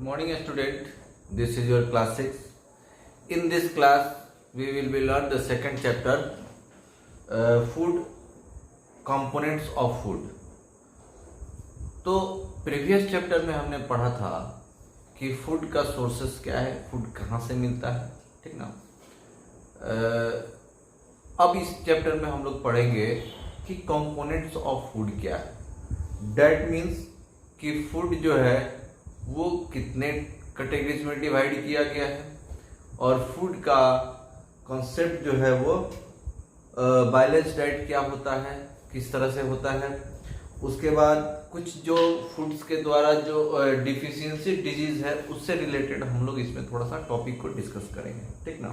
Good morning, student. This is your class 6. In this class, we will be learn the second chapter, food components of food. तो previous chapter में हमने पढ़ा था कि food का sources क्या है, फूड कहाँ से मिलता है, ठीक ना। अब इस चैप्टर में हम लोग पढ़ेंगे कि कंपोनेंट्स ऑफ फूड क्या है। दैट मीन्स कि फूड जो है वो कितने कैटेगरीज में डिवाइड किया गया है और फूड का कॉन्सेप्ट जो है वो बैलेंस डाइट क्या होता है, किस तरह से होता है। उसके बाद कुछ जो फूड्स के द्वारा जो डिफिशियंसी डिजीज है उससे रिलेटेड हम लोग इसमें थोड़ा सा टॉपिक को डिस्कस करेंगे, ठीक ना।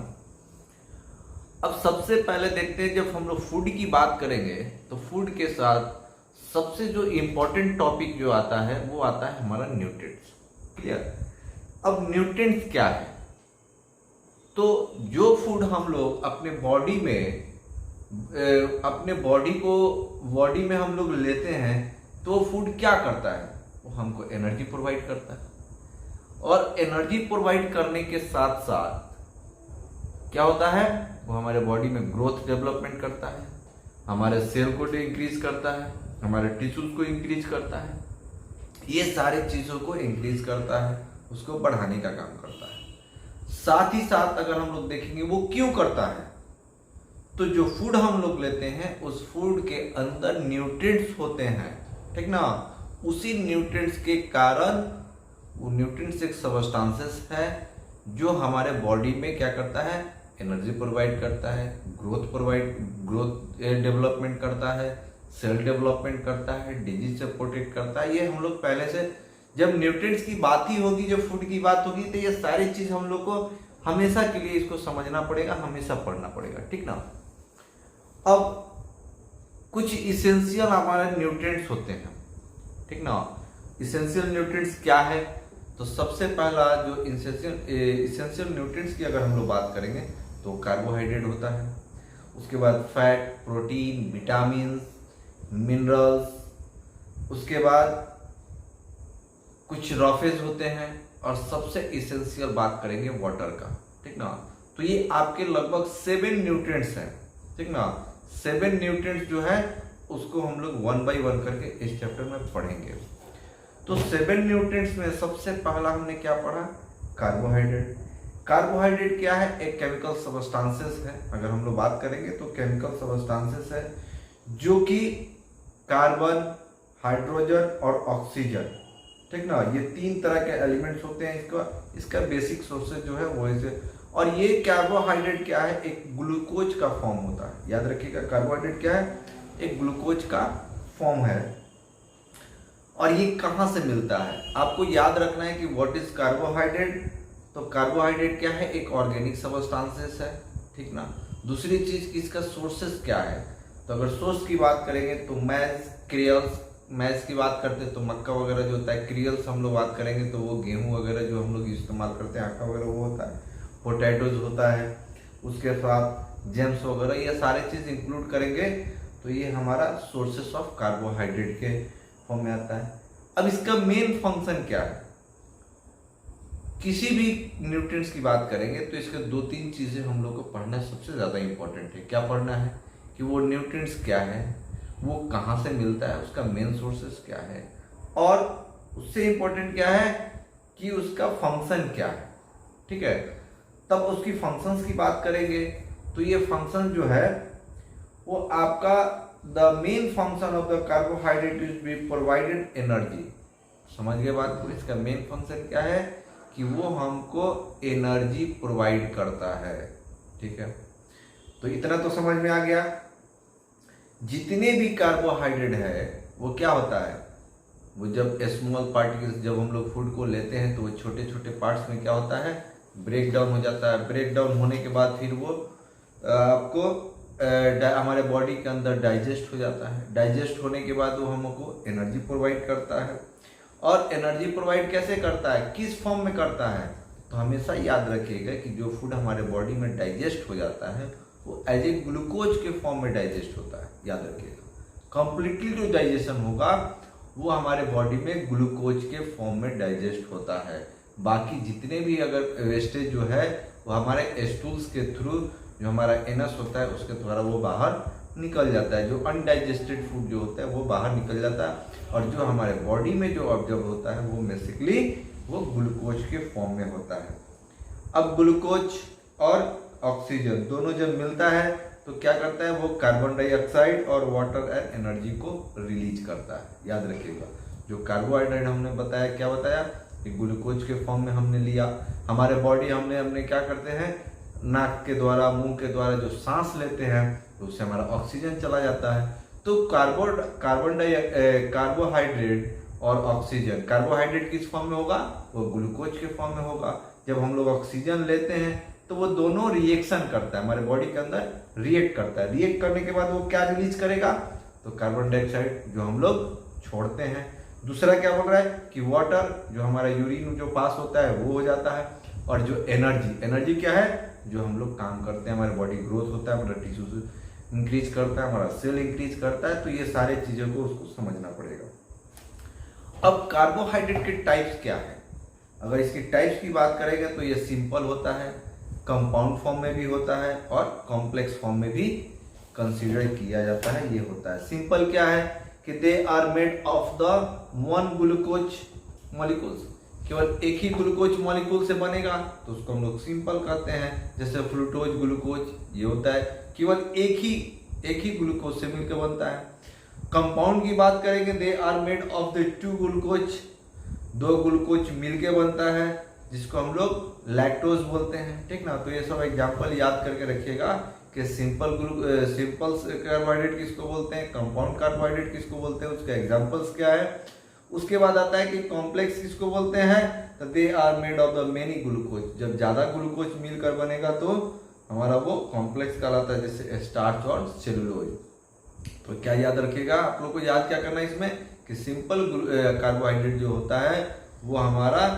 अब सबसे पहले देखते हैं, जब हम लोग फूड की बात करेंगे तो फूड के साथ सबसे जो इम्पोर्टेंट टॉपिक जो आता है वो आता है हमारा न्यूट्रिएंट्स। क्लियर। अब न्यूट्रिएंट्स क्या है, तो जो फूड हम लोग अपने बॉडी में हम लोग लेते हैं तो फूड क्या करता है, वो हमको एनर्जी प्रोवाइड करता है। और एनर्जी प्रोवाइड करने के साथ साथ क्या होता है, वो हमारे बॉडी में ग्रोथ डेवलपमेंट करता है, हमारे सेल को इंक्रीज करता है, हमारे टिश्यूज को इंक्रीज करता है। ये सारे चीजों को इंक्रीज करता है, उसको बढ़ाने का काम करता है। साथ ही साथ अगर हम लोग देखेंगे वो क्यों करता है, तो जो फूड हम लोग लेते हैं उस फूड के अंदर न्यूट्रिएंट्स होते हैं, ठीक ना। उसी न्यूट्रिएंट्स के कारण, वो न्यूट्रिएंट्स एक सबस्टांसेस है जो हमारे बॉडी में क्या करता है, एनर्जी प्रोवाइड करता है, ग्रोथ डेवलपमेंट करता है, सेल डेवलपमेंट करता है, डिजीज से प्रोटेक्ट करता है। ये हम लोग पहले से, जब न्यूट्रिएंट्स की बात ही होगी, जब फूड की बात होगी, तो ये सारी चीज हम लोग को हमेशा के लिए इसको समझना पड़ेगा, हमेशा पढ़ना पड़ेगा, ठीक ना। अब कुछ इसेंशियल हमारे न्यूट्रिएंट्स होते हैं, ठीक ना। इसेंशियल न्यूट्रिएंट्स क्या है, तो सबसे पहला जो इसेंशियल न्यूट्रिएंट्स की अगर हम लोग बात करेंगे तो कार्बोहाइड्रेट होता है। उसके बाद फैट, प्रोटीन, विटामिन, मिनरल्स। उसके बाद कुछ रॉफेज होते हैं और सबसे इसेंशियल बात करेंगे वाटर का, ठीक ना। तो ये आपके लगभग 7 न्यूट्रिएंट्स हैं, ठीक ना। 7 न्यूट्रिएंट्स जो है उसको हम लोग 1 बाय 1 करके इस चैप्टर में पढ़ेंगे। तो 7 न्यूट्रिएंट्स में सबसे पहला हमने क्या पढ़ा, कार्बोहाइड्रेट। कार्बोहाइड्रेट क्या है, एक केमिकल सबस्टांसेस है। अगर हम लोग बात करेंगे तो केमिकल सबस्टांसेस है जो कि कार्बन, हाइड्रोजन और ऑक्सीजन, ठीक ना, ये 3 तरह के एलिमेंट्स होते हैं। इसका बेसिक सोर्सेज जो है वो ऐसे। और ये कार्बोहाइड्रेट क्या है, एक ग्लूकोज का फॉर्म होता है। याद रखिएगा, कार्बोहाइड्रेट क्या है, एक ग्लूकोज का फॉर्म है। और ये कहाँ से मिलता है, आपको याद रखना है कि व्हाट इज कार्बोहाइड्रेट। तो कार्बोहाइड्रेट क्या है, एक ऑर्गेनिक सबस्टांसेस है, ठीक ना। दूसरी चीज की इसका सोर्सेस क्या है, तो अगर सोर्स की बात करेंगे तो मैज, क्रियल्स। मैज की बात करते हैं तो मक्का वगैरह जो होता है, क्रियल्स हम लोग बात करेंगे तो वो गेहूं वगैरह जो हम लोग इस्तेमाल करते हैं, आटा वगैरह वो होता है, पोटैटोज होता है, उसके साथ जेम्स वगैरह, ये सारे चीज इंक्लूड करेंगे तो ये हमारा सोर्सेस ऑफ कार्बोहाइड्रेट के फॉर्म में आता है। अब इसका मेन फंक्शन क्या है, किसी भी न्यूट्रिएंट्स की बात करेंगे तो इसके 2-3 चीजें हम लोग को पढ़ना सबसे ज्यादा इंपॉर्टेंट है। क्या पढ़ना है कि वो न्यूट्रिएंट्स क्या है, वो कहाँ से मिलता है, उसका मेन सोर्सेस क्या है, और उससे इंपॉर्टेंट क्या है कि उसका फंक्शन क्या है, ठीक है। तब उसकी फंक्शंस की बात करेंगे तो ये फंक्शन जो है वो आपका, the main function of the carbohydrate is be provided energy. समझ गए बात को, इसका मेन फंक्शन क्या है कि वो हमको एनर्जी प्रोवाइड करता है, ठीक है। तो इतना तो समझ में आ गया। जितने भी कार्बोहाइड्रेट है वो क्या होता है, वो जब स्मॉल पार्टिकल्स, जब हम लोग फूड को लेते हैं तो वो छोटे छोटे पार्ट्स में क्या होता है, ब्रेक डाउन हो जाता है। ब्रेक डाउन होने के बाद फिर वो आपको हमारे बॉडी के अंदर डाइजेस्ट हो जाता है। डाइजेस्ट होने के बाद वो हमको एनर्जी प्रोवाइड करता है। और एनर्जी प्रोवाइड कैसे करता है, किस फॉर्म में करता है, तो हमेशा याद रखिएगा कि जो फूड हमारे बॉडी में डाइजेस्ट हो जाता है वो एज ए ग्लूकोज के फॉर्म में डाइजेस्ट होता है। याद रखिएगा, कंप्लीटली जो डाइजेशन होगा वो हमारे बॉडी में ग्लूकोज के फॉर्म में डाइजेस्ट होता है। बाकी जितने भी अगर वेस्टेज जो है वो हमारे स्टूल्स के थ्रू जो हमारा एनस होता है उसके द्वारा वो बाहर निकल जाता है। जो अनडाइजेस्टेड फूड जो होता है वो बाहर निकल जाता है और जो हमारे बॉडी में जो ऑब्जर्व होता है वो बेसिकली वो ग्लूकोज के फॉर्म में होता है। अब ग्लूकोज और ऑक्सीजन दोनों जब मिलता है तो क्या करता है, वो कार्बन डाइऑक्साइड और वाटर एंड एनर्जी को रिलीज करता है। याद रखिएगा, जो कार्बोहाइड्रेट हमने बताया, क्या बताया कि ग्लूकोज के फॉर्म में हमने लिया, हमारे बॉडी हमने क्या करते हैं, नाक के द्वारा मुंह के द्वारा जो सांस लेते हैं तो उससे हमारा ऑक्सीजन चला जाता है। तो कार्बोहाइड्रेट और ऑक्सीजन, कार्बोहाइड्रेट किस फॉर्म में होगा, वो ग्लूकोज के फॉर्म में होगा। जब हम लोग ऑक्सीजन लेते हैं तो वो दोनों रिएक्शन करता है, हमारे बॉडी के अंदर रिएक्ट करता है। रिएक्ट करने के बाद वो क्या रिलीज करेगा, तो कार्बन डाइऑक्साइड जो हम लोग छोड़ते हैं। दूसरा क्या बोल रहा है कि वाटर, जो हमारा यूरिन जो पास होता है वो हो जाता है। और जो एनर्जी क्या है, जो हम लोग काम करते हैं, हमारे बॉडी ग्रोथ होता है, हमारा टिश्यू इंक्रीज करता है, हमारा सेल इंक्रीज करता है। तो ये सारे चीजों को उसको समझना पड़ेगा। अब कार्बोहाइड्रेट के टाइप्स क्या है, अगर इसकी टाइप्स की बात करेंगे तो ये सिंपल होता है, कंपाउंड फॉर्म में भी होता है और कॉम्प्लेक्स फॉर्म में भी कंसीडर किया जाता है। ये होता है सिंपल क्या है कि they are made of the one glucose molecules, केवल एक ही ग्लूकोज मॉलिक्यूल से बनेगा तो उसको हम लोग सिंपल कहते हैं। जैसे फ्रूक्टोज ग्लूकोज, ये होता है केवल एक ही ग्लूकोज से मिलकर बनता है। कंपाउंड की बात करेंगे, they are made of the two glucose, दो ग्लूकोज मिलके बनता है, जिसको हम लोग लैक्टोज बोलते हैं। ठीक ना, तो ये सब एग्जांपल याद करके रखिएगा कि सिंपल कार्बोहाइड्रेट किसको बोलते हैं, कंपाउंड कार्बोहाइड्रेट किसको बोलते हैं, उसके एग्जांपल्स क्या है। उसके बाद आता है कि कॉम्प्लेक्स किसको बोलते हैं, तो they are made of the many glucose, जब ज्यादा ग्लूकोज मिलकर बनेगा तो हमारा वो कॉम्प्लेक्स कहलाता है, जैसे स्टार्च और सेलुलोज। तो क्या याद रखिएगा, आप लोग को याद क्या करना है इसमें कि सिंपल कार्बोहाइड्रेट जो होता है वो हमारा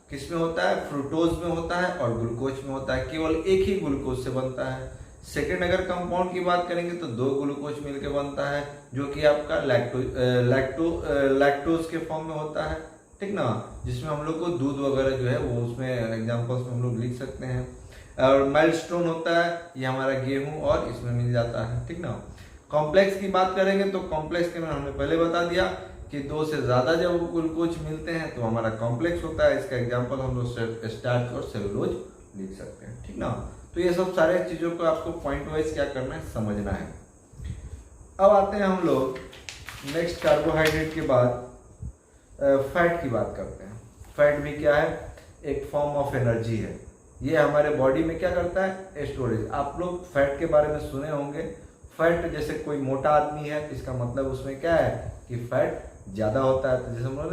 किस में होता है, फ्रूक्टोज में होता है और ग्लूकोज में होता है, केवल एक ही ग्लूकोज से बनता है। सेकेंड अगर कंपाउंड की बात करेंगे तो दो ग्लूकोज मिलकर बनता है, जो कि आपका लैक्टोज के फॉर्म में होता है। ठीक ना, जिसमें हम लोग को दूध वगैरह जो है वो उसमें एग्जांपल्स में हम लोग लिख सकते हैं। और माइलस्टोन होता है, ये हमारा गेहूं और इसमें मिल जाता है। ठीक ना, कॉम्प्लेक्स की बात करेंगे तो कॉम्प्लेक्स के हमने पहले बता दिया कि दो से ज्यादा जब ग्लूकोज मिलते हैं तो हमारा कॉम्प्लेक्स होता है। इसका एग्जांपल हम लोग स्टार्च और सेलुलोज लिख सकते हैं। ठीक ना, तो ये सब सारे चीजों को आपको पॉइंट वाइज क्या करना है, समझना है। अब आते हैं हम लोग नेक्स्ट कार्बोहाइड्रेट के बाद फैट की बात करते हैं। फैट भी क्या है, एक फॉर्म ऑफ एनर्जी है। ये हमारे बॉडी में क्या करता है, स्टोरेज। आप लोग फैट के बारे में सुने होंगे, फैट जैसे कोई मोटा आदमी है इसका मतलब उसमें क्या है कि फैट ज्यादा होता है। तो जैसे बोला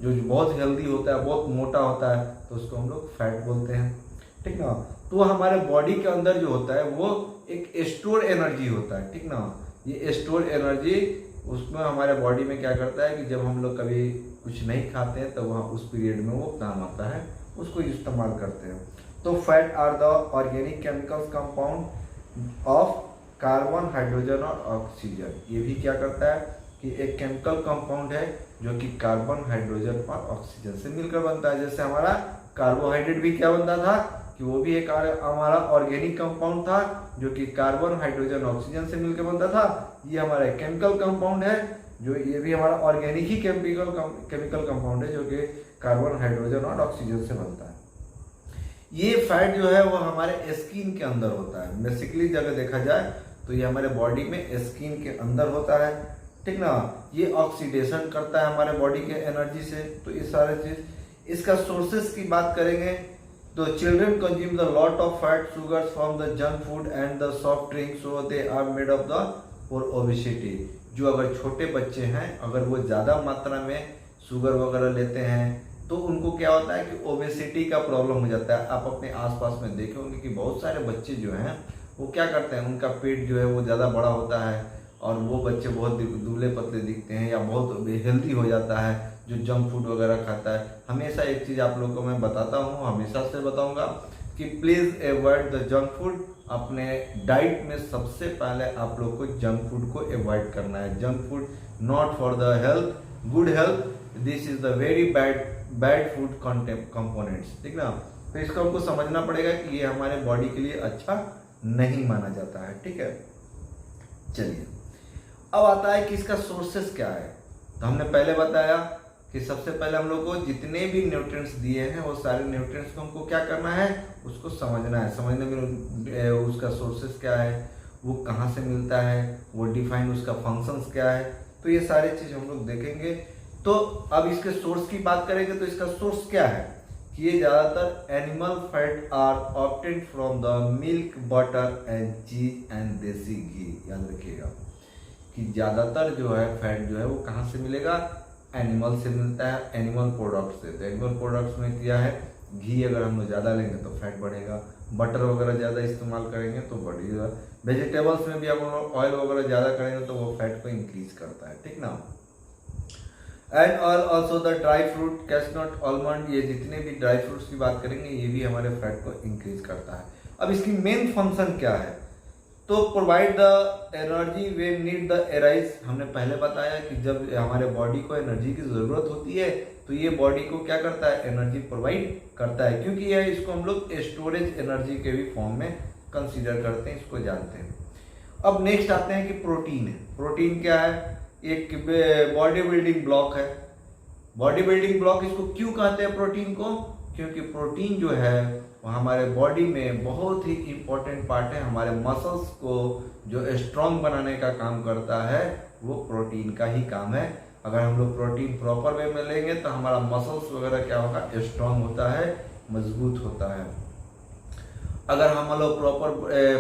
जो बहुत हेल्दी होता है, बहुत मोटा होता है, तो उसको हम लोग फैट बोलते हैं। ठीक ना, तो हमारे बॉडी के अंदर जो होता है वो एक स्टोर एनर्जी होता है। ठीक ना, ये स्टोर एनर्जी उसमें हमारे बॉडी में क्या करता है कि जब हम लोग कभी कुछ नहीं खाते हैं तो वहाँ उस पीरियड में वो काम आता है, उसको इस्तेमाल करते हैं। तो fat are the organic chemicals compound of carbon, hydrogen और ऑक्सीजन। ये भी क्या करता है कि एक केमिकल कंपाउंड है जो कि कार्बन, हाइड्रोजन और ऑक्सीजन से मिलकर बनता है। जैसे हमारा कार्बोहाइड्रेट भी क्या बनता था कि वो भी एक हमारा ऑर्गेनिक कंपाउंड था जो कि कार्बन, हाइड्रोजन, ऑक्सीजन से मिलकर बनता था। ये हमारा केमिकल कंपाउंड है जो ये भी हमारा ऑर्गेनिक ही केमिकल कंपाउंड है जो कि कार्बन, हाइड्रोजन और ऑक्सीजन से बनता है। ये फैट जो है वो हमारे स्किन के अंदर होता है। बेसिकली अगर देखा जाए तो ये हमारे बॉडी में स्किन के अंदर होता है। ठीक ना, ये ऑक्सीडेशन करता है हमारे बॉडी के एनर्जी से। तो ये सारे चीज, इसका सोर्सेस की बात करेंगे तो children consume the lot of fat sugars from the junk food and the soft drink, so they are made of the for obesity. जो अगर छोटे बच्चे हैं अगर वो ज्यादा मात्रा में शुगर वगैरह लेते हैं तो उनको क्या होता है कि ओबेसिटी का प्रॉब्लम हो जाता है। आप अपने आसपास में देखे होंगे कि बहुत सारे बच्चे जो हैं वो क्या करते हैं, उनका पेट जो है वो ज़्यादा बड़ा होता है और वो बच्चे बहुत दुबले पतले दिखते हैं या बहुत हेल्दी हो जाता है जो जंक फूड वगैरह खाता है। हमेशा एक चीज़ आप लोगों को मैं बताता हूँ, हमेशा से बताऊँगा कि please avoid the junk food. अपने डाइट में सबसे पहले आप लोग को जंक फूड को अवॉइड करना है। Junk food not for the health, good health, this is the very bad bad food components, ठीक ना। तो इसको हमको समझना पड़ेगा कि ये हमारे बॉडी के लिए अच्छा नहीं माना जाता है, ठीक है। चलिए अब आता है कि इसका सोर्सेस क्या है। तो हमने पहले बताया कि सबसे पहले हम लोग को जितने भी न्यूट्रिएंट्स दिए हैं वो सारे न्यूट्रिएंट्स को हमको क्या करना है, उसको समझना है। समझने में उसका सोर्सेस क्या है, वो कहाँ से मिलता है, वो डिफाइन उसका फंक्शंस क्या है, तो ये सारी चीज हम लोग देखेंगे। तो अब इसके सोर्स की बात करेंगे तो इसका सोर्स क्या है कि ये ज्यादातर animal fat are obtained from the milk, butter and cheese and desi ghee. याद रखिएगा कि ज्यादातर जो है फैट जो है वो कहाँ से मिलेगा, एनिमल से मिलता है, एनिमल प्रोडक्ट से। तो एनिमल प्रोडक्ट्स में क्या है, घी अगर हम लोग ज़्यादा लेंगे तो फैट बढ़ेगा, बटर वगैरह ज़्यादा इस्तेमाल करेंगे तो बढ़ेगा, वेजिटेबल्स में भी हम लोग ऑयल वगैरह ज़्यादा करेंगे तो वो फैट को इंक्रीज करता है, ठीक ना। And all also the dry fruit, cashew nut, almond, ये जितने भी ड्राई फ्रूट्स की बात करेंगे ये भी हमारे फैट को इंक्रीज करता है। अब इसकी मेन फंक्शन क्या है, तो provide the energy way need the arise. हमने पहले बताया कि जब हमारे बॉडी को एनर्जी की जरूरत होती है तो ये बॉडी को क्या करता है, एनर्जी प्रोवाइड करता है, क्योंकि यह इसको हम लोग स्टोरेज एनर्जी के भी फॉर्म में कंसीडर करते हैं, इसको जानते हैं। अब नेक्स्ट आते हैं कि प्रोटीन है। प्रोटीन क्या है, एक बॉडी बिल्डिंग ब्लॉक है। बॉडी बिल्डिंग ब्लॉक इसको क्यों कहते हैं प्रोटीन को, क्योंकि प्रोटीन जो है वो हमारे बॉडी में बहुत ही इंपॉर्टेंट पार्ट है। हमारे मसल्स को जो स्ट्रांग बनाने का काम करता है वो प्रोटीन का ही काम है। अगर हम लोग प्रोटीन प्रॉपर वे में लेंगे तो हमारा मसल्स वगैरह क्या होगा, स्ट्रांग होता है, मजबूत होता है। अगर हम लोग प्रॉपर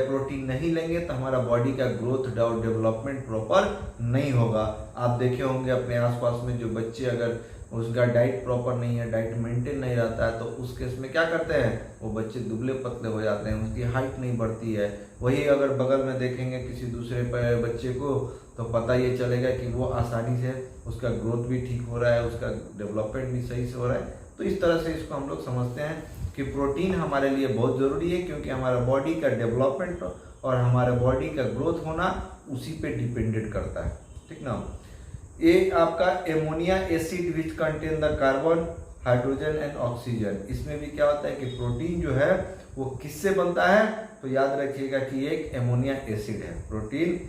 प्रोटीन नहीं लेंगे तो हमारा बॉडी का ग्रोथ और डेवलपमेंट प्रॉपर नहीं होगा। आप देखे होंगे अपने आसपास में जो बच्चे अगर उसका डाइट प्रॉपर नहीं है, डाइट मेंटेन नहीं रहता है, तो उस केस में क्या करते हैं, वो बच्चे दुबले पतले हो जाते हैं, उसकी हाइट नहीं बढ़ती है। वही अगर बगल में देखेंगे किसी दूसरे बच्चे को तो पता ये चलेगा कि वो आसानी से उसका ग्रोथ भी ठीक हो रहा है, उसका डेवलपमेंट भी सही से हो रहा है। तो इस तरह से इसको हम लोग समझते हैं कि प्रोटीन हमारे लिए बहुत ज़रूरी है, क्योंकि हमारा बॉडी का डेवलपमेंट और हमारे बॉडी का ग्रोथ होना उसी पे डिपेंडेंट करता है, ठीक ना। ये आपका ammonia acid which contain the carbon, hydrogen and oxygen. इसमें भी क्या होता है कि प्रोटीन जो है वो किससे बनता है, तो याद रखिएगा कि एक एमोनिया एसिड है। Protein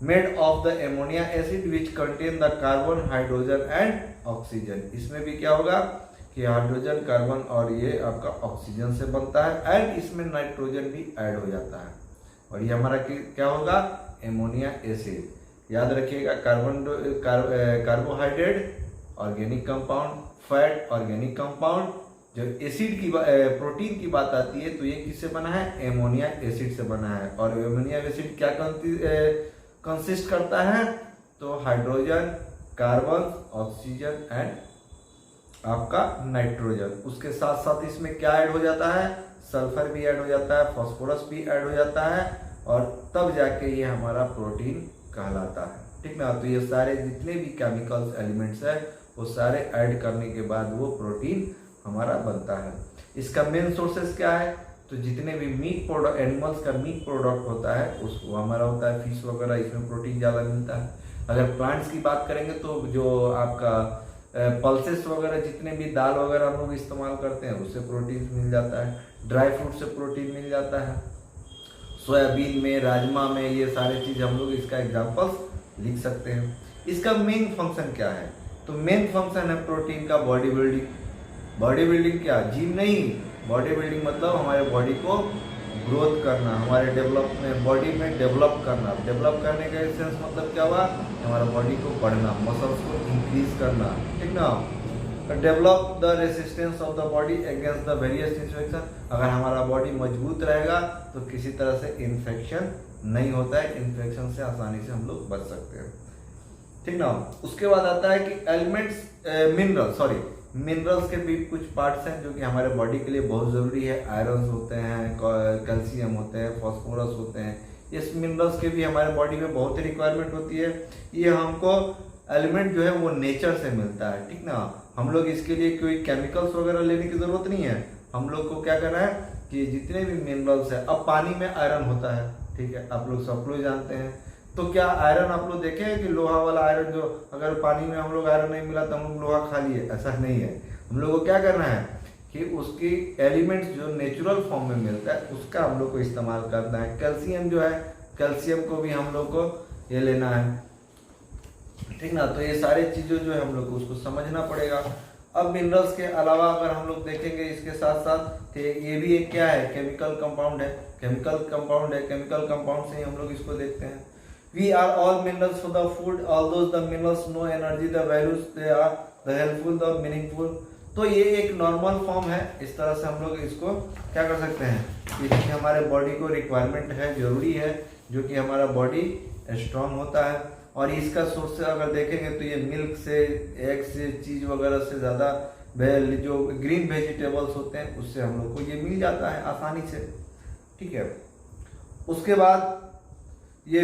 made of the ammonia acid which contain the carbon, hydrogen and oxygen. इसमें भी क्या होगा कि हाइड्रोजन, कार्बन और ये आपका ऑक्सीजन से बनता है, एंड इसमें नाइट्रोजन भी ऐड हो जाता है, और ये हमारा क्या होगा, एमोनिया एसिड। याद रखिएगा carbohydrate organic compound, fat organic compound. जब एसिड की प्रोटीन की बात आती है तो ये किससे बना है, एमोनिया एसिड से बना है। और एमोनिया एसिड क्या कंसिस्ट करता है, तो हाइड्रोजन, कार्बन, ऑक्सीजन एंड आपका नाइट्रोजन। उसके साथ साथ इसमें क्या ऐड हो जाता है, सल्फर भी ऐड हो जाता है, फास्फोरस भी ऐड हो जाता है, और तब जाके ये हमारा प्रोटीन कहलाता है, ठीक ना। तो ये सारे जितने भी केमिकल्स एलिमेंट्स है वो सारे ऐड करने के बाद वो प्रोटीन हमारा बनता है। इसका मेन सोर्सेस क्या है, तो जितने भी मीट प्रोडक्ट, एनिमल्स का मीट प्रोडक्ट होता है उसको हमारा होता है फिश वगैरह, इसमें प्रोटीन ज़्यादा मिलता है। अगर प्लांट्स की बात करेंगे तो जो आपका पल्सेस वगैरह, जितने भी दाल वगैरह हम लोग इस्तेमाल करते हैं उससे प्रोटीन मिल जाता है, ड्राई फ्रूट से प्रोटीन मिल जाता है, सोयाबीन में, राजमा में, ये सारी चीज़ हम लोग इसका एग्जांपल्स लिख सकते हैं। इसका मेन फंक्शन क्या है, तो मेन फंक्शन है प्रोटीन का बॉडी बिल्डिंग। बॉडी बिल्डिंग क्या, जिम नहीं, बॉडी बिल्डिंग मतलब हमारे बॉडी को ग्रोथ करना, हमारे डेवलपमेंट, बॉडी में डेवलप करना। डेवलप करने का सेंस मतलब क्या हुआ, हमारा बॉडी को बढ़ना, मसल्स को इंक्रीज करना, ठीक ना। Develop the resistance of the body against the various infection. अगर हमारा बॉडी मजबूत रहेगा तो किसी तरह से इन्फेक्शन नहीं होता है, इन्फेक्शन से आसानी से हम लोग बच सकते हैं, ठीक ना। उसके बाद आता है कि एलिमेंट्स, मिनरल्स के भी कुछ पार्ट्स हैं जो कि हमारे बॉडी के लिए बहुत ज़रूरी है। आयरन होते हैं, कैल्शियम होते हैं, फास्फोरस होते हैं। इस मिनरल्स के भी हमारे बॉडी में बहुत ही रिक्वायरमेंट होती है। ये हमको एलिमेंट जो है वो नेचर से मिलता है, ठीक ना। हम लोग इसके लिए कोई केमिकल्स वगैरह लेने की ज़रूरत नहीं है। हम लोग को क्या करना है कि जितने भी मिनरल्स है, अब पानी में आयरन होता है, ठीक है, आप लोग सब लोग जानते हैं। तो क्या आयरन आप लोग देखे हैं कि लोहा वाला आयरन, जो अगर पानी में हम लोग आयरन नहीं मिला तो हम लोग लोहा खा लिए, ऐसा नहीं है। हम लोग को क्या करना है कि उसकी एलिमेंट्स जो नेचुरल फॉर्म में मिलता है उसका हम लोग को इस्तेमाल करना है। कैल्शियम जो है, कैल्शियम को भी हम लोग को ये लेना है, ठीक ना। तो ये सारे चीज़ों जो है हम लोग को उसको समझना पड़ेगा। अब मिनरल्स के अलावा अगर हम लोग देखेंगे इसके साथ साथ, तो ये भी एक क्या है, केमिकल कंपाउंड है। केमिकल कंपाउंड है, केमिकल कंपाउंड से ही हम लोग इसको देखते हैं। We are all minerals for the food, although the minerals no energy the values they are the helpful the meaningful. तो ये एक नॉर्मल फॉर्म है। इस तरह से हम लोग इसको क्या कर सकते हैं, इसकी हमारे बॉडी को रिक्वायरमेंट है, जरूरी है, जो कि हमारा बॉडी स्ट्रांग होता है। और इसका सोर्स से अगर देखेंगे तो ये मिल्क से, एग से, चीज वगैरह से ज़्यादा जो ग्रीन वेजिटेबल्स होते हैं उससे हम लोग को ये मिल जाता है आसानी से, ठीक है। उसके बाद ये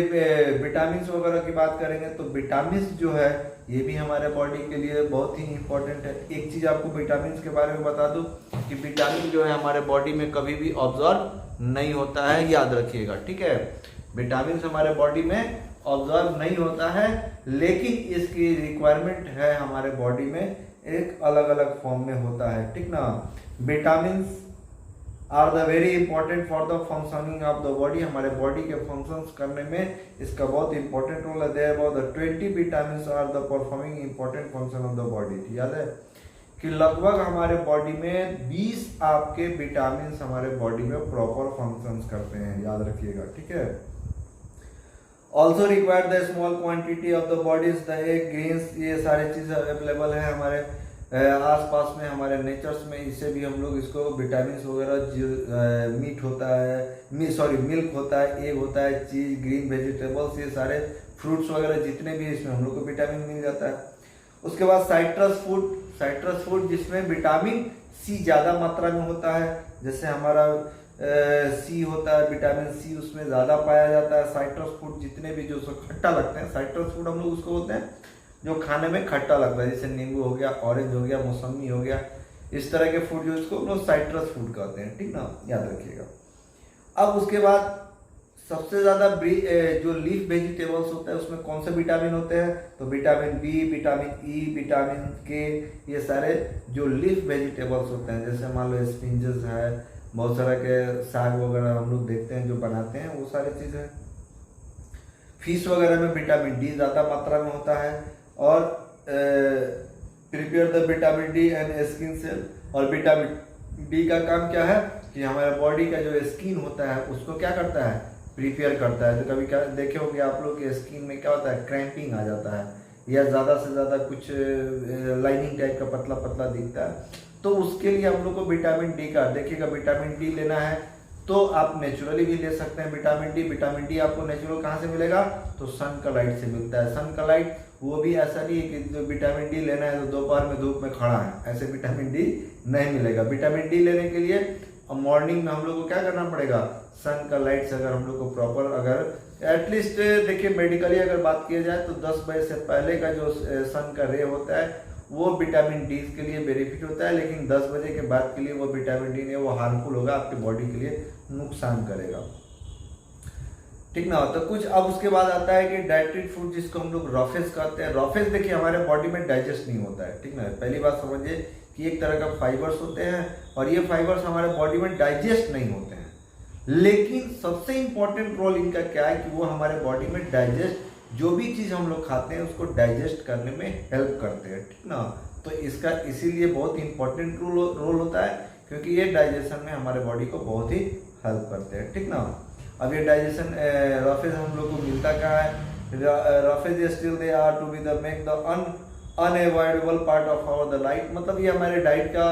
विटामिन वगैरह की बात करेंगे तो विटामिन जो है ये भी हमारे बॉडी के लिए बहुत ही इंपॉर्टेंट है। एक चीज आपको विटामिन के बारे में बता दूं कि विटामिन जो है हमारे बॉडी में कभी भी ऑब्जॉर्व नहीं होता है, याद रखिएगा, ठीक है। विटामिन हमारे बॉडी में ऑब्जॉर्व नहीं होता है, लेकिन इसकी रिक्वायरमेंट है हमारे बॉडी में एक अलग अलग फॉर्म में होता है, ठीक ना। Vitamin are the very important for the functioning of the body. हमारे बॉडी के फंक्शंस करने में इसका बहुत इंपॉर्टेंट रोल है। There about the 20 vitamin are the performing important function of the body. याद है कि लगभग हमारे बॉडी में 20 आपके विटामिन हमारे बॉडी में प्रॉपर फंक्शंस करते हैं, याद रखिएगा, ठीक है। Also require the small quantity of the bodies the egg greens, ये सारे चीज़ अवेलेबल है हमारे आसपास में, हमारे नेचर्स में। इससे भी हम लोग इसको विटामिन वगैरह जो मीट होता है, मिल्क होता है, एग होता है, चीज, ग्रीन वेजिटेबल्स, ये सारे फ्रूट्स वगैरह जितने भी इसमें हम लोग को विटामिन मिल जाता है। उसके बाद साइट्रस फूड जिसमें विटामिन सी ज़्यादा मात्रा में होता है, जैसे हमारा सी होता है, विटामिन सी उसमें ज़्यादा पाया जाता है। साइट्रस फूड जितने भी जो खट्टा लगते हैं, साइट्रस फूड हम लोग उसको बोलते हैं जो खाने में खट्टा लगता है, जैसे नींबू हो गया, ऑरेंज हो गया, मौसमी हो गया, इस तरह के फूड जो इसको हम लोग साइट्रस फूड कहते हैं, ठीक ना, याद रखिएगा। अब उसके बाद सबसे ज़्यादा जो लीफ वेजिटेबल्स होते हैं उसमें कौन से विटामिन होते हैं, तो vitamin B, vitamin E, vitamin K, ये सारे जो लीफ वेजिटेबल्स होते हैं, जैसे मान लो स्पिनचेस है, बहुत सारा के साग वगैरह हम लोग देखते हैं जो बनाते हैं, वो सारी चीज़ें। फिश वगैरह में विटामिन डी ज़्यादा मात्रा में होता है। और prepare the vitamin D and skin cell. और विटामिन डी का काम क्या है कि हमारे बॉडी का जो स्किन होता है उसको क्या करता है, प्रिपेयर करता है। तो कभी क्या देखे होंगे आप लोग की स्किन में क्या होता है, क्रैम्पिंग आ जाता है, या ज़्यादा से ज़्यादा कुछ लाइनिंग टाइप का पतला पतला दिखता है, तो उसके लिए हम लोग को विटामिन डी का, देखिएगा विटामिन डी लेना है तो आप नेचुरली भी ले सकते हैं विटामिन डी। विटामिन डी आपको नेचुरल कहाँ से मिलेगा, तो सन का लाइट से मिलता है। सन का लाइट वो भी ऐसा नहीं है कि जो विटामिन डी लेना है तो दोपहर में धूप में खड़ा है, ऐसे विटामिन डी नहीं मिलेगा। विटामिन डी लेने के लिए मॉर्निंग में हम लोग को क्या करना पड़ेगा, सन का लाइट से अगर हम लोग को प्रॉपर, अगर एटलीस्ट देखिए मेडिकली अगर बात किया जाए तो 10 बजे से पहले का जो सन का रे होता है वो विटामिन डी के लिए बेनिफिट होता है, लेकिन 10 बजे के बाद के लिए वो विटामिन डी नहीं, वो हार्मफुल होगा, आपके बॉडी के लिए नुकसान करेगा, ठीक ना। तो कुछ अब उसके बाद आता है कि डाइटरी फूड जिसको हम लोग रॉफेज कहते हैं। रॉफेज देखिए हमारे बॉडी में डाइजेस्ट नहीं होता है, ठीक ना। पहली बात समझिए कि एक तरह का फाइबर्स होते हैं और ये फाइबर्स हमारे बॉडी में डाइजेस्ट नहीं होते हैं, लेकिन सबसे इंपॉर्टेंट रोल इनका क्या है कि वो हमारे बॉडी में डाइजेस्ट, जो भी चीज़ हम लोग खाते हैं उसको डाइजेस्ट करने में हेल्प करते हैं, ठीक ना। तो इसका इसीलिए बहुत इंपॉर्टेंट रोल होता है, क्योंकि ये डाइजेशन में हमारे बॉडी को बहुत ही हेल्प करते हैं, ठीक ना। अब ये डाइजेशन रॉफेज हम लोग को मिलता क्या है, roughage still they are to be the make the unavoidable part of our the diet. मतलब ये हमारे डाइट का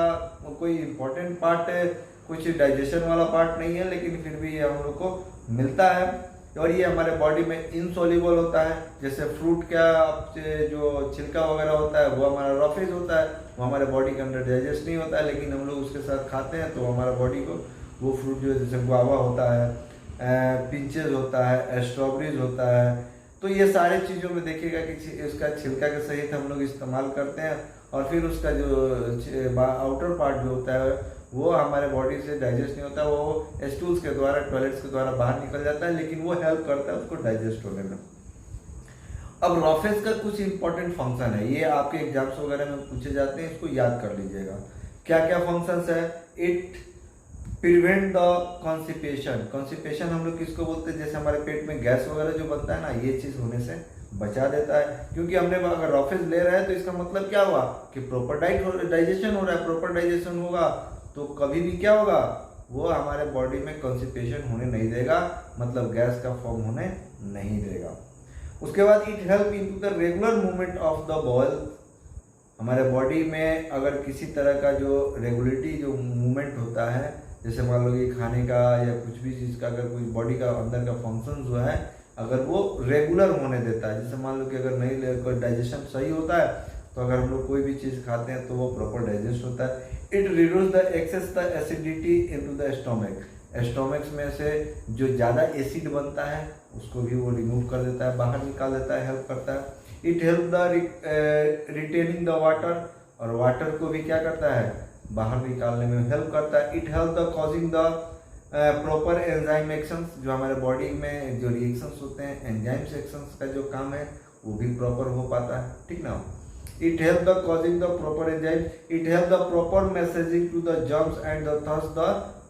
कोई इंपॉर्टेंट पार्ट है, कुछ डाइजेशन वाला पार्ट नहीं है, लेकिन फिर भी ये हम लोग को मिलता है। और ये हमारे बॉडी में इनसोल्यूबल होता है, जैसे फ्रूट का जो छिलका वगैरह होता है वो हमारा रॉफेज होता है, वो हमारे बॉडी के अंदर डाइजेस्ट नहीं होता है, लेकिन हम लोग उसके साथ खाते हैं तो हमारा बॉडी को वो फ्रूट जो जैसे गुआवा होता है, पिंचेज होता है, स्ट्रॉबेरीज होता है, तो ये सारे चीज़ों में देखिएगा कि उसका छिलका के सहित हम लोग इस्तेमाल करते हैं। और फिर उसका जो आउटर पार्ट जो होता है वो हमारे बॉडी से डाइजेस्ट नहीं होता, वो स्टूल्स के द्वारा, टॉयलेट्स के द्वारा बाहर निकल जाता है, लेकिन वो हेल्प करता है उसको डाइजेस्ट होने में। अब रॉफेज का कुछ इंपॉर्टेंट फंक्शन है, ये आपके एग्जाम्स वगैरह में पूछे जाते हैं, इसको याद कर लीजिएगा। क्या क्या फंक्शंस है? It prevent the constipation. Constipation हम लोग किसको बोलते हैं? जैसे हमारे पेट में गैस वगैरह जो बनता है ना, ये चीज होने से बचा देता है। क्योंकि हमने अगर रॉफेज ले रहा है तो इसका मतलब क्या हुआ कि प्रॉपर डाइजेशन हो रहा है। प्रॉपर डाइजेशन होगा तो कभी भी क्या होगा, वो हमारे बॉडी में कॉन्स्टिपेशन होने नहीं देगा, मतलब गैस का फॉर्म होने नहीं देगा। उसके बाद it help in the regular movement of the ball. हमारे बॉडी में अगर किसी तरह का जो रेगुलेटरी जो मूवमेंट होता है, जैसे मान लो कि खाने का या कुछ भी चीज़ का अगर कोई बॉडी का अंदर का फंक्शन जो है अगर वो रेगुलर होने देता है, जैसे मान लो कि अगर नहीं कोई डाइजेशन सही होता है तो अगर हम लोग कोई भी चीज़ खाते हैं तो वो प्रॉपर डाइजेस्ट होता है। It reduce the excess the acidity into the stomach. Stomachs में से जो ज़्यादा एसिड बनता है उसको भी वो रिमूव कर देता है, बाहर निकाल देता है, हेल्प करता है। It help the retaining the water, और वाटर को भी क्या करता है, बाहर निकालने में हेल्प करता है। It help the causing the proper enzyme actions. जो हमारे बॉडी में जो रिएक्शंस होते हैं, एंजाइम्स एक्शंस का जो काम है वो भी प्रॉपर हो पाता है, ठीक ना। It help the causing the proper enzyme. It help the proper messaging to the germs and the thirst the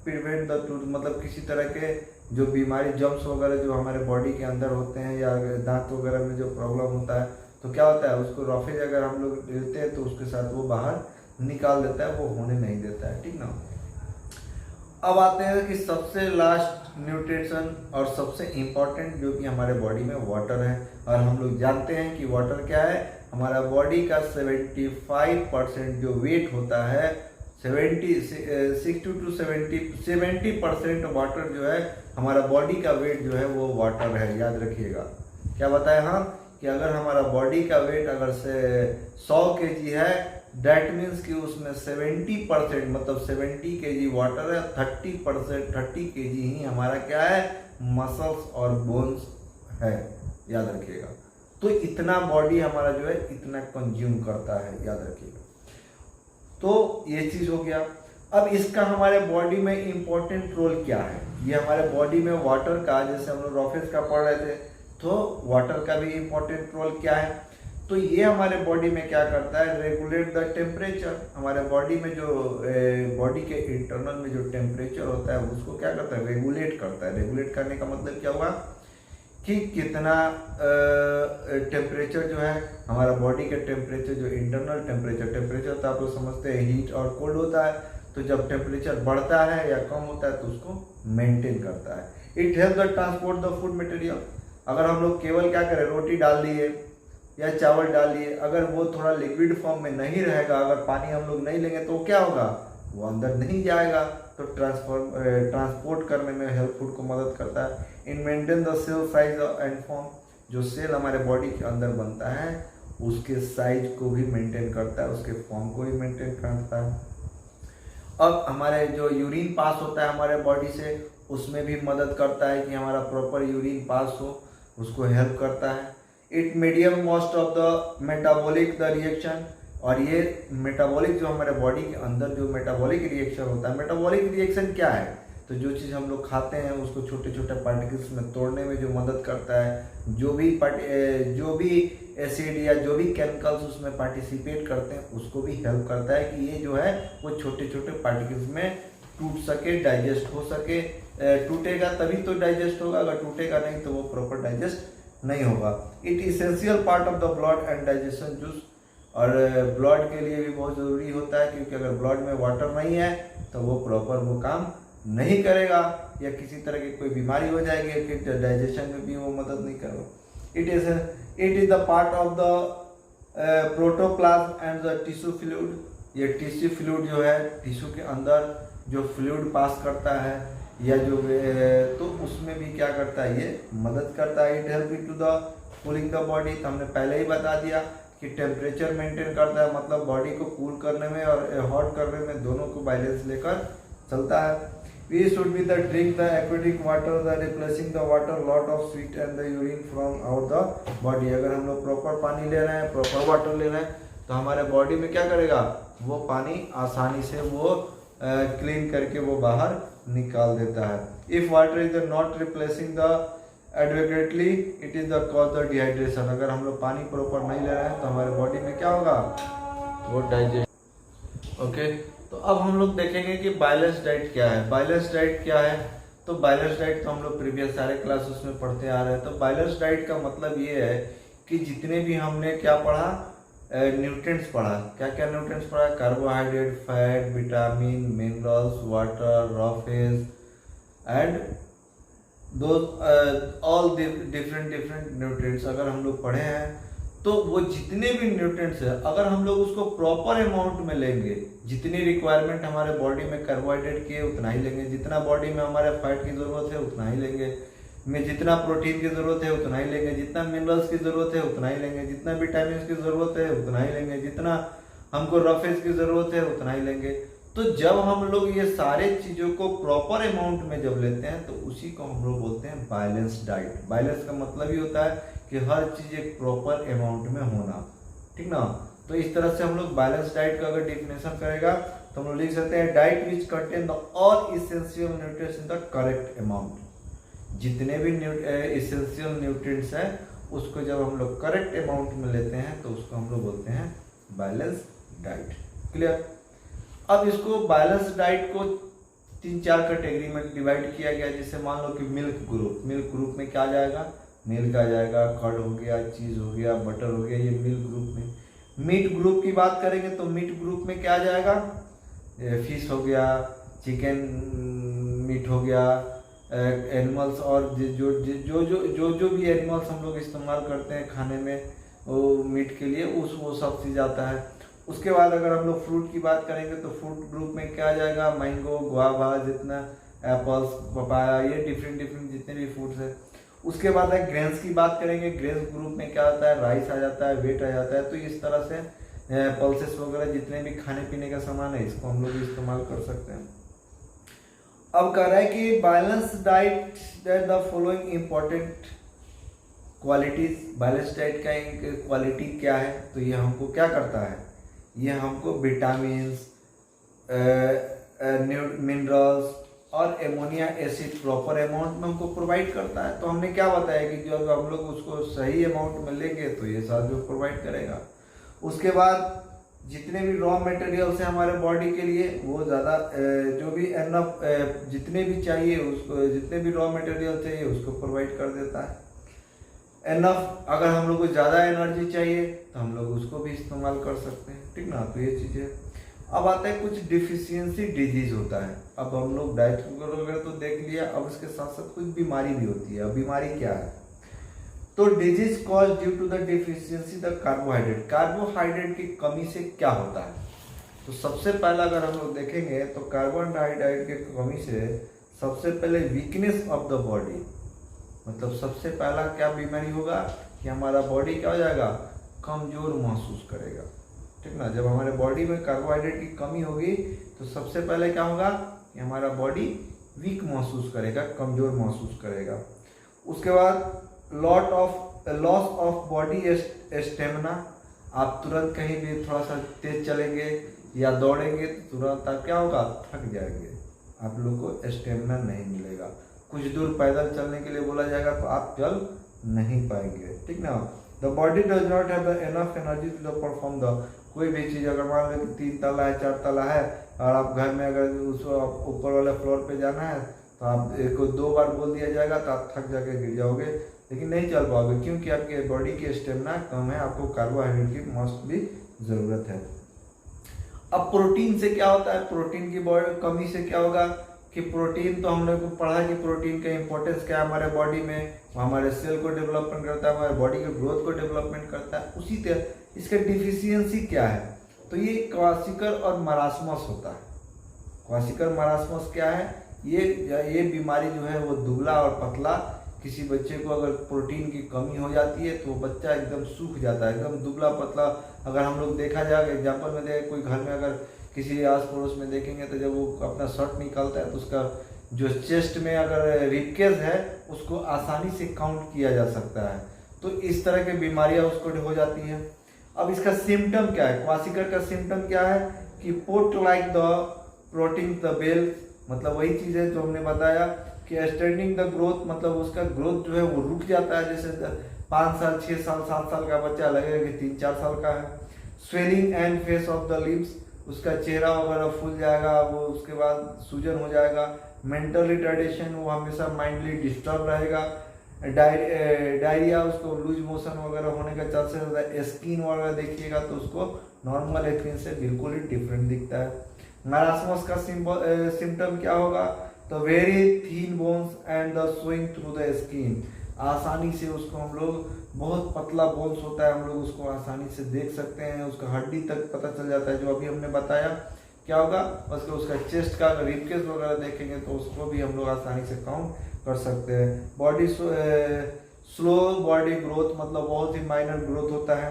prevent the tooth. मतलब किसी तरह के जो बीमारी जर्म्स वगैरह जो हमारे बॉडी के अंदर होते हैं या दांत वगैरह में जो प्रॉब्लम होता है तो क्या होता है, उसको रॉफेज अगर हम लोग लेते हैं तो उसके साथ वो बाहर निकाल देता है, वो होने नहीं देता है, ठीक ना। अब आते हैं कि सबसे लास्ट न्यूट्रिशन और सबसे इम्पोर्टेंट जो कि हमारे बॉडी में वाटर है। और हम लोग जानते हैं कि वाटर क्या है, हमारा बॉडी का 75% जो वेट होता है 60 to 70% वाटर जो है, हमारा बॉडी का वेट जो है वो वाटर है, याद रखिएगा। क्या बताएं हम कि अगर हमारा बॉडी का वेट अगर से 100 kg है, डैट मीन्स कि उसमें 70% मतलब 70 kg वाटर है, 30 kg ही हमारा क्या है, मसल्स और बोन्स है, याद रखिएगा। तो इतना बॉडी हमारा जो है इतना कंज्यूम करता है, याद रखिएगा। तो ये चीज हो गया। अब इसका हमारे बॉडी में इंपॉर्टेंट रोल क्या है, ये हमारे बॉडी में वाटर का, जैसे हम लोग रॉफेज का पढ़ रहे थे तो वाटर का भी इंपॉर्टेंट रोल क्या है। तो ये हमारे बॉडी में क्या करता है, रेगुलेट द टेम्परेचर। हमारे बॉडी में जो बॉडी के इंटरनल में जो टेम्परेचर होता है उसको क्या करता है, रेगुलेट करता है। रेगुलेट करने का मतलब क्या हुआ कि कितना टेम्परेचर जो है हमारा बॉडी के टेम्परेचर, जो इंटरनल टेम्परेचर तो आप लोग समझते हैं हीट और कोल्ड होता है, तो जब टेम्परेचर बढ़ता है या कम होता है तो उसको मेंटेन करता है। It help the transport the food material. अगर हम लोग केवल क्या करें, रोटी डाल दिए या चावल डाल दिए, अगर वो थोड़ा लिक्विड फॉर्म में नहीं रहेगा, अगर पानी हम लोग नहीं लेंगे तो क्या होगा, वो अंदर नहीं जाएगा, तो ट्रांसपोर्ट करने में हेल्प फूड को मदद करता है। In maintain the cell size and form. जो सेल हमारे बॉडी के अंदर बनता है उसके साइज को भी मेंटेन करता है, उसके फॉर्म को भी मेंटेन करता है। अब हमारे जो यूरिन पास होता है हमारे बॉडी से, उसमें भी मदद करता है कि हमारा प्रॉपर यूरिन पास हो, उसको हेल्प करता है। It medium most of the metabolic the reaction. और ये मेटाबॉलिक जो हमारे बॉडी के अंदर जो मेटाबॉलिक रिएक्शन होता है, मेटाबॉलिक रिएक्शन क्या है, तो जो चीज़ हम लोग खाते हैं उसको छोटे छोटे पार्टिकल्स में तोड़ने में जो मदद करता है। जो भी एसिड या जो भी केमिकल्स उसमें पार्टिसिपेट करते हैं उसको भी हेल्प करता है कि ये जो है वो छोटे छोटे पार्टिकल्स में टूट सके, डाइजेस्ट हो सके। टूटेगा तभी तो डाइजेस्ट होगा, अगर टूटेगा नहीं तो वो प्रॉपर डाइजेस्ट नहीं होगा। It essential part of the blood and digestion juice. और ब्लड के लिए भी बहुत ज़रूरी होता है, क्योंकि अगर ब्लड में वाटर नहीं है तो वो प्रॉपर वो काम नहीं करेगा या किसी तरह की कोई बीमारी हो जाएगी, फिर डाइजेशन में भी वो मदद नहीं करेगा। It is the part of the protoplasm and the tissue fluid. ये टिश्यू फ्लूइड जो है टिश्यू के अंदर जो फ्लूइड पास करता है या जो तो उसमें भी क्या करता है, ये मदद करता है। It help to the cooling the body. तो हमने पहले ही बता दिया कि टेम्परेचर मेंटेन करता है, मतलब बॉडी को कूल करने में और हॉट करने में दोनों को बैलेंस लेकर चलता है। We should be the drink the aquatic water, the replacing the water, lot of sweat and the urine from out the body। अगर हम लोग प्रॉपर पानी ले रहे हैं, प्रॉपर वाटर ले रहे हैं तो हमारे बॉडी में क्या करेगा, वो पानी आसानी से वो क्लीन करके वो बाहर निकाल देता है। If water is not replacing the adequately, it is the cause the dehydration। अगर हम लोग पानी प्रॉपर नहीं ले रहे हैं तो हमारे बॉडी में क्या होगा, वो डाइजेस्ट। ओके, तो तो अब हम लोग देखेंगे कि बैलेंस डाइट क्या है। बैलेंस डाइट क्या है? तो बैलेंस डाइट तो हम लोग प्रीवियस सारे क्लासेस में पढ़ते आ रहे हैं। तो बैलेंस डाइट का मतलब ये है कि जितने भी हमने क्या पढ़ा, न्यूट्रिएंट्स पढ़ा। क्या क्या न्यूट्रिएंट्स पढ़ा? Carbohydrate, fat, vitamin, minerals, water, raw phase and दो ऑल डिफरेंट न्यूट्रिएंट्स अगर हम लोग पढ़े हैं, तो वो जितने भी न्यूट्रिएंट्स है अगर हम लोग उसको प्रॉपर अमाउंट में लेंगे, जितनी रिक्वायरमेंट हमारे बॉडी में कार्बोहाइड्रेट की है उतना ही लेंगे, जितना बॉडी में हमारे फैट की जरूरत है उतना ही लेंगे, में जितना प्रोटीन की जरूरत है उतना ही लेंगे, जितना मिनरल्स की जरूरत है उतना ही लेंगे, जितना विटामिन की जरूरत है उतना ही लेंगे, जितना हमको रफेज की जरूरत है उतना ही लेंगे। तो जब हम लोग ये सारे चीजों को प्रॉपर अमाउंट में जब लेते हैं तो उसी को हम लोग बोलते हैं बैलेंस डाइट। बैलेंस का मतलब ही होता है कि हर चीज एक प्रॉपर अमाउंट में होना, ठीक ना। तो इस तरह से हम लोग बैलेंस डाइट का अगर डिफिनेशन करेगा तो हम लोग लिख सकते हैं diet which contain the all essential nutrients in the correct amount. जितने भी इसेंशियल न्यूट्रिएंट्स हैं उसको जब हम लोग करेक्ट अमाउंट में लेते हैं तो उसको हम लोग बोलते हैं बैलेंस डाइट। क्लियर? अब इसको बैलेंस डाइट को 3-4 कैटेगरी में डिवाइड किया गया। जैसे मान लो कि मिल्क ग्रुप में क्या आ जाएगा? मिल्क आ जाएगा, कर्ड हो गया, चीज हो गया, बटर हो गया, ये मिल्क ग्रुप में। मीट ग्रुप की बात करेंगे तो मीट ग्रुप में क्या आ जाएगा? फिश हो गया, चिकन मीट हो गया, एनिमल्स और जो जो जो जो जो भी एनिमल्स हम लोग इस्तेमाल करते हैं खाने में वो मीट के लिए वो सब चीज आता है। उसके बाद अगर हम लोग फ्रूट की बात करेंगे तो फ्रूट ग्रुप में क्या आ जाएगा? मैंगो, गुआवा, जितना एप्पल्स, पपाया, ये डिफरेंट जितने भी फ्रूट्स है। उसके बाद ग्रेन्स की बात करेंगे, ग्रेन्स ग्रुप में क्या आता है? राइस आ जाता है, वेट आ जाता है। तो इस तरह से पल्सेस वगैरह जितने भी खाने पीने का सामान है इसको हम लोग इस्तेमाल कर सकते हैं। अब कह रहा है कि balance diet that the following important qualities. Balance diet का एक क्वालिटी क्या है? तो ये हमको क्या करता है? ये हमको विटामिन, मिनरल्स और एमोनिया एसिड प्रॉपर अमाउंट में हमको प्रोवाइड करता है। तो हमने क्या बताया कि जब हम लोग उसको सही अमाउंट में लेंगे तो ये साथ जो प्रोवाइड करेगा। उसके बाद जितने भी रॉ मटेरियल्स हैं हमारे बॉडी के लिए वो ज़्यादा जो भी एनफ जितने भी चाहिए उसको, जितने भी रॉ मटेरियल चाहिए उसको प्रोवाइड कर देता है। एनफ अगर हम लोग को ज़्यादा एनर्जी चाहिए तो हम लोग उसको भी इस्तेमाल कर सकते हैं, ठीक ना। तो ये चीज़ें। अब आता है कुछ डिफिशियंसी डिजीज होता है। अब हम लोग डाइट वगैरह तो देख लिया, अब इसके साथ साथ कुछ बीमारी भी होती है। अब बीमारी क्या है? तो disease cause due to the deficiency the carbohydrate. Carbohydrate की कमी से क्या होता है? तो सबसे पहला अगर हम लोग देखेंगे तो कार्बोहाइड्रेट की कमी से सबसे पहले वीकनेस ऑफ द बॉडी, मतलब सबसे पहला क्या बीमारी होगा कि हमारा बॉडी क्या हो जाएगा? कमजोर महसूस करेगा, ठीक ना। जब हमारे बॉडी में कार्बोहाइड्रेट की कमी होगी तो सबसे पहले क्या होगा कि हमारा बॉडी वीक महसूस करेगा, कमजोर महसूस करेगा। उसके बाद लॉस ऑफ बॉडी स्टेमिना। आप तुरंत कहीं भी थोड़ा सा तेज चलेंगे या दौड़ेंगे तो तुरंत आप क्या होगा? थक जाएंगे, आप लोग को स्टेमिना नहीं मिलेगा। कुछ दूर पैदल चलने के लिए बोला जाएगा तो आप चल नहीं पाएंगे, ठीक ना। The body does not have enough energy to perform the कोई भी चीज़। अगर मान लो कि 3 तला है, 4 तला है और आप घर में अगर उसको ऊपर वाले फ्लोर पे जाना है तो आप एक 2 बार बोल दिया जाएगा तो आप थक जाके गिर जाओगे, लेकिन नहीं चल पाओगे क्योंकि आपके बॉडी की स्टेमिना कम है, आपको कार्बोहाइड्रेट की मस्ट भी ज़रूरत है। अब प्रोटीन से क्या होता है? प्रोटीन की कमी से क्या होगा कि प्रोटीन तो हम लोग को पढ़ा कि प्रोटीन का इंपॉर्टेंस क्या है हमारे बॉडी में, वो हमारे सेल को डेवलपमेंट करता है, हमारे बॉडी के ग्रोथ को डेवलपमेंट करता है। उसी तरह इसका डिफिशियंसी क्या है? तो ये क्वासिकर और मरासमस होता है। क्वासिकर मरासमस क्या है? ये बीमारी जो है वो दुबला और पतला, किसी बच्चे को अगर प्रोटीन की कमी हो जाती है तो वो बच्चा एकदम सूख जाता है, एकदम दुबला पतला। अगर हम लोग देखा जाए एग्जाम्पल में देखें, कोई घर में अगर किसी आस पड़ोस में देखेंगे तो जब वो अपना शर्ट निकालता है तो उसका जो चेस्ट में अगर रिपकेज है उसको आसानी से काउंट किया जा सकता है। तो इस तरह की बीमारियां उसको हो जाती हैं। अब इसका सिम्टम क्या है? क्वासिकर का सिम्टम क्या है कि pot like the protein the belly, मतलब वही चीज़ है जो हमने बताया कि स्टैंडिंग द ग्रोथ, मतलब उसका ग्रोथ जो है वो रुक जाता है। जैसे 5 साल, 6 साल, 7 साल का बच्चा लगेगा कि 3-4 साल का है। Swelling and face of the limbs, उसका चेहरा वगैरह फूल जाएगा, वो उसके बाद सूजन हो जाएगा। मेंटल रिटार्डेशन, वो हमेशा माइंडली डिस्टर्ब रहेगा। डायरिया, उसको लूज मोशन वगैरह होने का चांसेस होता है। स्किन वगैरह देखिएगा तो उसको नॉर्मल स्किन से बिल्कुल ही डिफरेंट दिखता है। मैरास्मस का सिम्टम क्या होगा? तो very thin bones and the showing through the skin, आसानी से उसको हम लोग, बहुत पतला बोन्स होता है, हम लोग उसको आसानी से देख सकते हैं, उसका हड्डी तक पता चल जाता है, जो अभी हमने बताया। क्या होगा? उसका चेस्ट का रिपकेस वगैरह देखेंगे तो उसको भी हम लोग आसानी से काउंट कर सकते हैं। बॉडी स्लो बॉडी ग्रोथ, मतलब बहुत ही माइनर ग्रोथ होता है।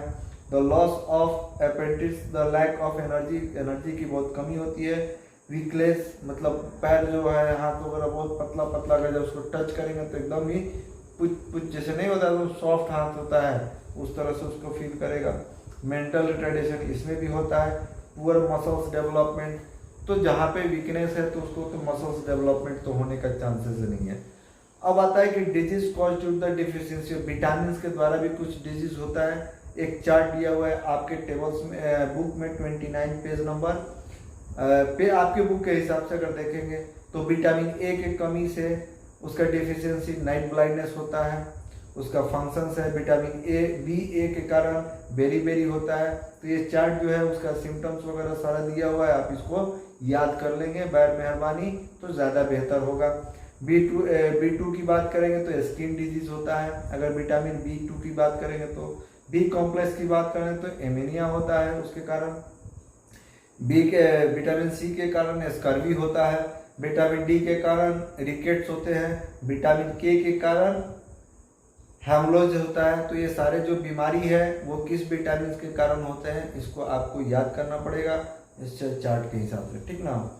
The loss of appetites, the lack of energy, energy की बहुत कमी होती है। वीकनेस, मतलब पैर जो है, हाथ वगैरह बहुत पतला पतला, अगर जब उसको टच करेंगे तो एकदम ही कुछ जैसे नहीं होता तो सॉफ्ट हाथ होता है, उस तरह से उसको फील करेगा। मेंटल रिटार्डेशन इसमें भी होता है। पुअर मसल्स डेवलपमेंट, तो जहाँ पे वीकनेस है तो उसको तो मसल्स डेवलपमेंट तो होने का चांसेस नहीं है। अब आता है कि disease cause to the deficiency of vitamin के द्वारा भी कुछ डिजीज होता है। एक चार्ट दिया हुआ है आपके टेबल्स में, बुक में 29 पेज नंबर पे, आपके बुक के हिसाब से अगर देखेंगे तो विटामिन ए की कमी से उसका डिफिशियंसी नाइट ब्लाइंडनेस होता है। उसका फंक्शंस है, विटामिन ए के कारण बेरी होता है। तो ये चार्ट जो है उसका सिम्टम्स वगैरह सारा दिया हुआ है, आप इसको याद कर लेंगे बैर मेहरबानी तो ज़्यादा बेहतर होगा। B2 की बात करेंगे तो स्किन डिजीज होता है। अगर विटामिन B2 की बात करेंगे तो बी कॉम्प्लेक्स की बात करें तो एमीनिया होता है उसके कारण। विटामिन सी के कारण स्कर्वी होता है। विटामिन डी के कारण रिकेट्स होते हैं। विटामिन के कारण हेमोलॉज होता है। तो ये सारे जो बीमारी है वो किस विटामिन के कारण होते हैं, इसको आपको याद करना पड़ेगा इस चार्ट के हिसाब से, ठीक ना।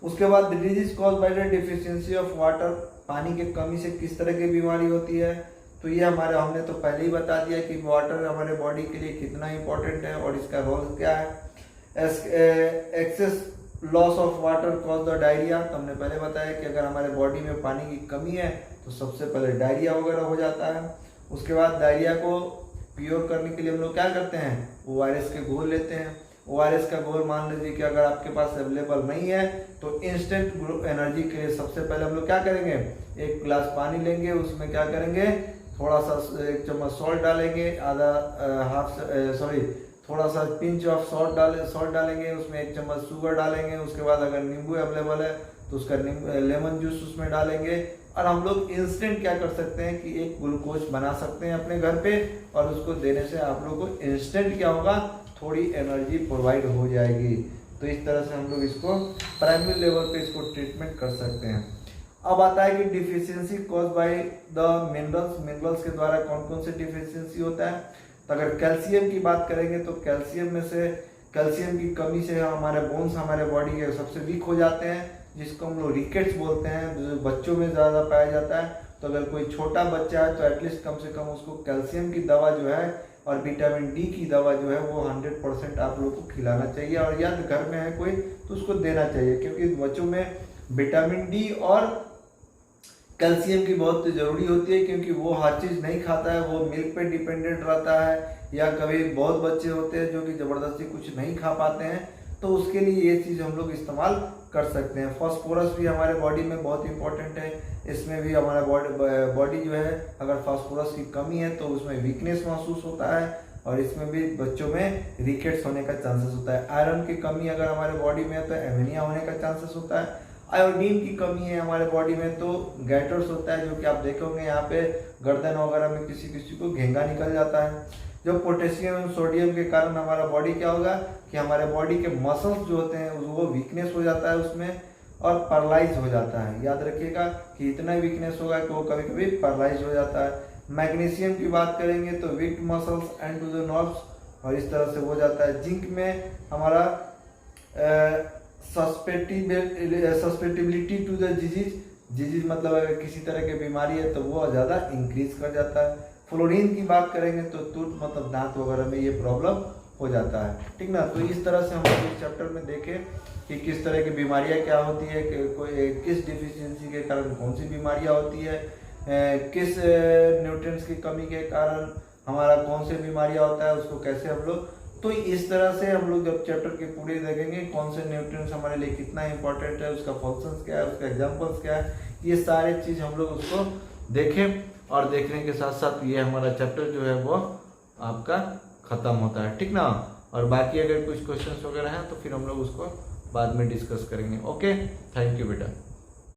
उसके बाद disease cause by the deficiency of water, पानी की कमी से किस तरह की बीमारी होती है, तो ये हमने तो पहले ही बता दिया कि वाटर हमारे बॉडी के लिए कितना इंपॉर्टेंट है और इसका रोल क्या है। Excess loss of water cause the diarrhoea, तो हमने पहले बताया कि अगर हमारे बॉडी में पानी की कमी है तो सबसे पहले डायरिया वगैरह हो जाता है। उसके बाद डायरिया को प्योर करने के लिए हम लोग क्या करते हैं, ORS के घोल लेते हैं। ORS का घोल मान लीजिए कि अगर आपके पास अवेलेबल नहीं है तो इंस्टेंट एनर्जी के लिए सबसे पहले हम लोग क्या करेंगे, एक गिलास पानी लेंगे, उसमें क्या करेंगे, थोड़ा सा 1 चम्मच सॉल्ट डालेंगे, थोड़ा सा पिंच ऑफ सॉल्ट डालेंगे, उसमें 1 चम्मच शुगर डालेंगे। उसके बाद अगर नींबू अवेलेबल है तो उसका लेमन जूस उसमें डालेंगे और हम लोग इंस्टेंट क्या कर सकते हैं कि एक ग्लूकोज बना सकते हैं अपने घर पे और उसको देने से आप लोग को इंस्टेंट क्या होगा, थोड़ी एनर्जी प्रोवाइड हो जाएगी। तो इस तरह से हम लोग इसको प्राइमरी लेवल पे इसको ट्रीटमेंट कर सकते हैं। अब आता है कि deficiency cause by the minerals के द्वारा कौन कौन से डिफिशियंसी होता है। तो अगर कैल्शियम की बात करेंगे तो कैल्शियम की कमी से हमारे बोन्स हमारे बॉडी के सबसे वीक हो जाते हैं, जिसको हम लोग रिकेट्स बोलते हैं, जो बच्चों में ज़्यादा पाया जाता है। तो अगर कोई छोटा बच्चा है तो एटलीस्ट कम से कम उसको कैल्शियम की दवा जो है और विटामिन डी की दवा जो है वो 100% आप लोग को खिलाना चाहिए, और या घर में है कोई तो उसको देना चाहिए, क्योंकि बच्चों में विटामिन डी और कैल्शियम की बहुत जरूरी होती है, क्योंकि वो हर चीज़ नहीं खाता है, वो मिल्क पे डिपेंडेंट रहता है, या कभी बहुत बच्चे होते हैं जो कि ज़बरदस्ती कुछ नहीं खा पाते हैं, तो उसके लिए ये चीज़ हम लोग इस्तेमाल कर सकते हैं। फास्फोरस भी हमारे बॉडी में बहुत इंपॉर्टेंट है, इसमें भी हमारा बॉडी जो है अगर फास्फोरस की कमी है तो उसमें वीकनेस महसूस होता है, और इसमें भी बच्चों में रिकेट्स होने का चांसेस होता है। आयरन की कमी अगर हमारे बॉडी में है तो एनीमिया होने का चांसेस होता है। आयोडीन की कमी है हमारे बॉडी में तो गैटर्स होता है, जो कि आप देखोगे यहाँ पे गर्दन वगैरह में किसी को घेंगा निकल जाता है। जो पोटेशियम और सोडियम के कारण हमारा बॉडी क्या होगा कि हमारे बॉडी के मसल्स जो होते हैं वो वीकनेस हो जाता है उसमें, और पैरालाइज हो जाता है। याद रखिएगा कि इतना वीकनेस होगा कि वो कभी कभी पैरालाइज हो जाता है। मैग्नीशियम की बात करेंगे तो weak muscles and to the nerves, और इस तरह से हो जाता है। जिंक में हमारा सस्पेक्टिबिलिटी टू द डिजीज मतलब अगर किसी तरह की बीमारी है तो वो ज़्यादा इंक्रीज कर जाता है। फ्लोरीन की बात करेंगे तो टूथ मतलब दांत वगैरह में ये प्रॉब्लम हो जाता है, ठीक ना। तो इस तरह से हम लोग इस चैप्टर में देखें कि किस तरह की बीमारियां क्या होती है, किस डिफिशियंसी के कारण कौन सी बीमारियां होती है, किस न्यूट्रिएंट्स की कमी के कारण हमारा कौन सी बीमारियां होता है, उसको कैसे हम लोग तो इस तरह से हम लोग जब चैप्टर के पूरे देखेंगे कौन से न्यूट्रिएंट्स हमारे लिए कितना इंपॉर्टेंट है, उसका फंक्शंस क्या है, उसका एग्जांपल्स क्या है, ये सारे चीज हम लोग उसको देखें। और देखने के साथ साथ ये हमारा चैप्टर जो है वो आपका खत्म होता है, ठीक ना। और बाकी अगर कुछ क्वेश्चंस वगैरह हैं तो फिर हम लोग उसको बाद में डिस्कस करेंगे। ओके, थैंक यू बेटा।